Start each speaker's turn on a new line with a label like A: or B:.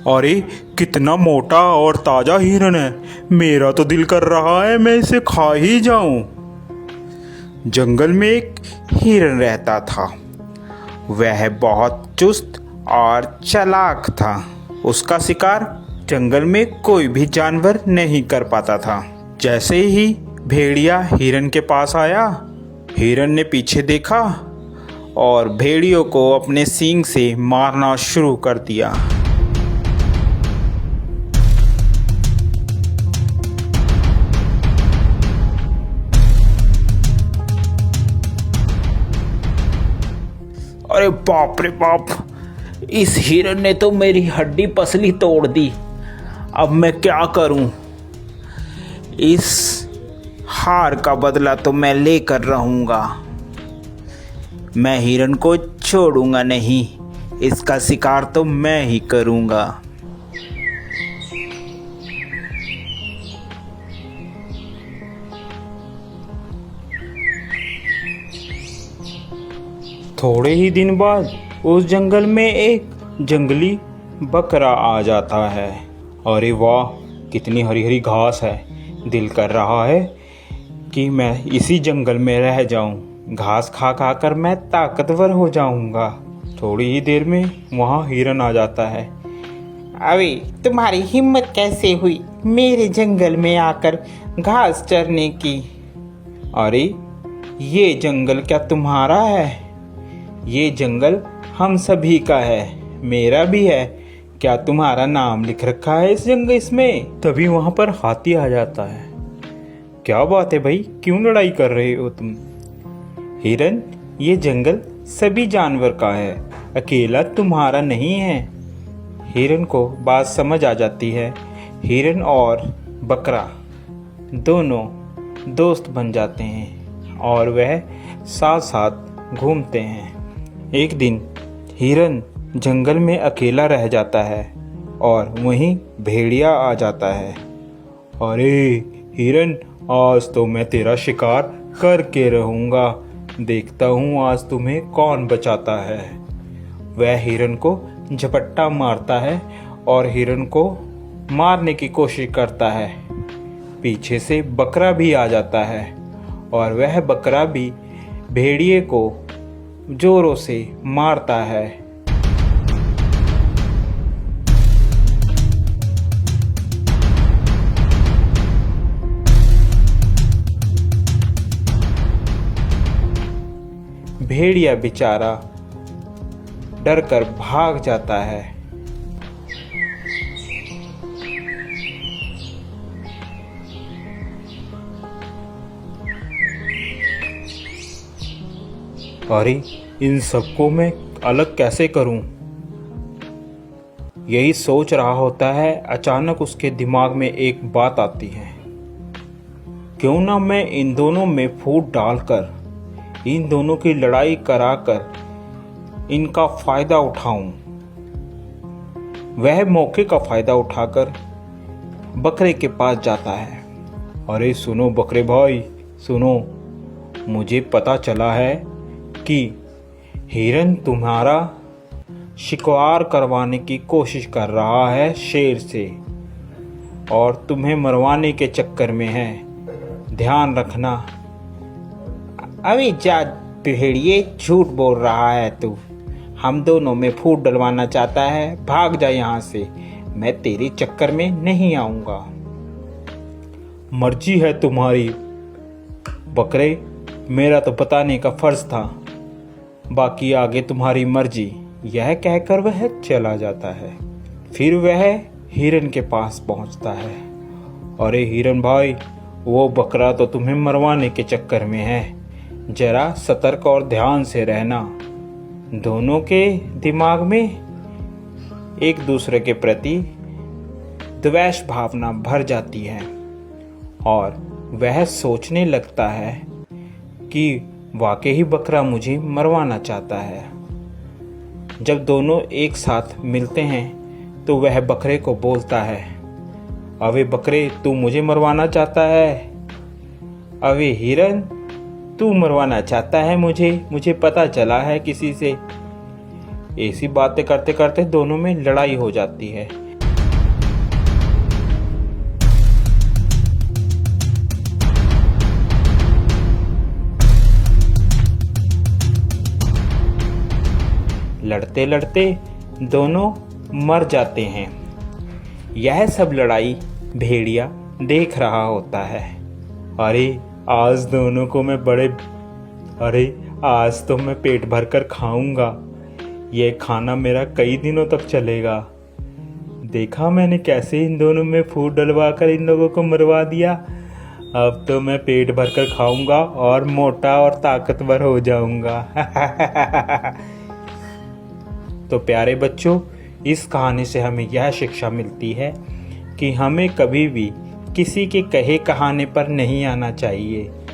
A: अरे कितना मोटा और ताजा हिरन है। मेरा तो दिल कर रहा है मैं इसे खा ही जाऊं। जंगल में एक हिरन रहता था। वह बहुत चुस्त और चालाक था। उसका शिकार जंगल में कोई भी जानवर नहीं कर पाता था। जैसे ही भेड़िया हिरन के पास आया, हिरन ने पीछे देखा और भेड़ियों को अपने सींग से मारना शुरू कर दिया।
B: अरे बाप रे बाप, इस हिरन ने तो मेरी हड्डी पसली तोड़ दी। अब मैं क्या करूं? इस हार का बदला तो मैं लेकर रहूंगा। मैं हिरन को छोड़ूंगा नहीं, इसका शिकार तो मैं ही करूंगा।
A: थोड़े ही दिन बाद उस जंगल में एक जंगली बकरा आ जाता है। अरे वाह, कितनी हरी हरी घास है। दिल कर रहा है कि मैं इसी जंगल में रह जाऊं। घास खा खा कर मैं ताकतवर हो जाऊंगा। थोड़ी ही देर में वहाँ हिरन आ जाता है।
B: अरे तुम्हारी हिम्मत कैसे हुई मेरे जंगल में आकर घास चरने की?
A: अरे ये जंगल क्या तुम्हारा है? ये जंगल हम सभी का है, मेरा भी है। क्या तुम्हारा नाम लिख रखा है इस जंगल इसमें? तभी वहां पर हाथी आ जाता है। क्या बात है भाई, क्यों लड़ाई कर रहे हो तुम? हिरन, ये जंगल सभी जानवर का है, अकेला तुम्हारा नहीं है। हिरन को बात समझ आ जाती है। हिरन और बकरा दोनों दोस्त बन जाते हैं और वह साथ साथ घूमते हैं। एक दिन हिरन जंगल में अकेला रह जाता है और वहीं भेड़िया आ जाता है। अरे हिरन, आज तो मैं तेरा शिकार करके रहूंगा। देखता हूँ आज तुम्हें कौन बचाता है। वह हिरन को झपट्टा मारता है और हिरन को मारने की कोशिश करता है। पीछे से बकरा भी आ जाता है और वह बकरा भी भेड़िए को जोरों से मारता है। भेड़िया बेचारा डरकर भाग जाता है। अरे इन सबको मैं अलग कैसे करूं? यही सोच रहा होता है, अचानक उसके दिमाग में एक बात आती है। क्यों ना मैं इन दोनों में फूट डालकर इन दोनों की लड़ाई कराकर इनका फायदा उठाऊं। वह मौके का फायदा उठाकर बकरे के पास जाता है। अरे सुनो बकरे भाई, सुनो, मुझे पता चला है कि हिरन तुम्हारा शिकार करवाने की कोशिश कर रहा है शेर से और तुम्हें मरवाने के चक्कर में है। ध्यान रखना।
B: अभी जा भेड़िए, झूठ बोल रहा है तू। हम दोनों में फूट डलवाना चाहता है? भाग जा यहाँ से, मैं तेरे चक्कर में नहीं आऊंगा।
A: मर्जी है तुम्हारी बकरे, मेरा तो बताने का फर्ज था, बाकी आगे तुम्हारी मर्जी। यह कहकर वह चला जाता है। फिर वह हिरन के पास पहुंचता है। अरे हिरन भाई, वो बकरा तो तुम्हें मरवाने के चक्कर में है। जरा सतर्क और ध्यान से रहना। दोनों के दिमाग में एक दूसरे के प्रति द्वेष भावना भर जाती है और वह सोचने लगता है कि वाकई बकरा मुझे मरवाना चाहता है। जब दोनों एक साथ मिलते हैं तो वह बकरे को बोलता है, अबे बकरे, तू मुझे मरवाना चाहता है? अबे हिरन, तू मरवाना चाहता है मुझे पता चला है किसी से। ऐसी बातें करते करते दोनों में लड़ाई हो जाती है। लड़ते लड़ते दोनों मर जाते हैं। यह सब लड़ाई भेड़िया देख रहा होता है। अरे आज दोनों को मैं आज तो मैं पेट भर कर खाऊंगा। ये खाना मेरा कई दिनों तक चलेगा। देखा मैंने कैसे इन दोनों में फूट डलवा कर इन लोगों को मरवा दिया। अब तो मैं पेट भर कर खाऊंगा और मोटा और ताकतवर हो जाऊंगा। तो प्यारे बच्चों, इस कहानी से हमें यह शिक्षा मिलती है कि हमें कभी भी किसी के कहे कहाने पर नहीं आना चाहिए।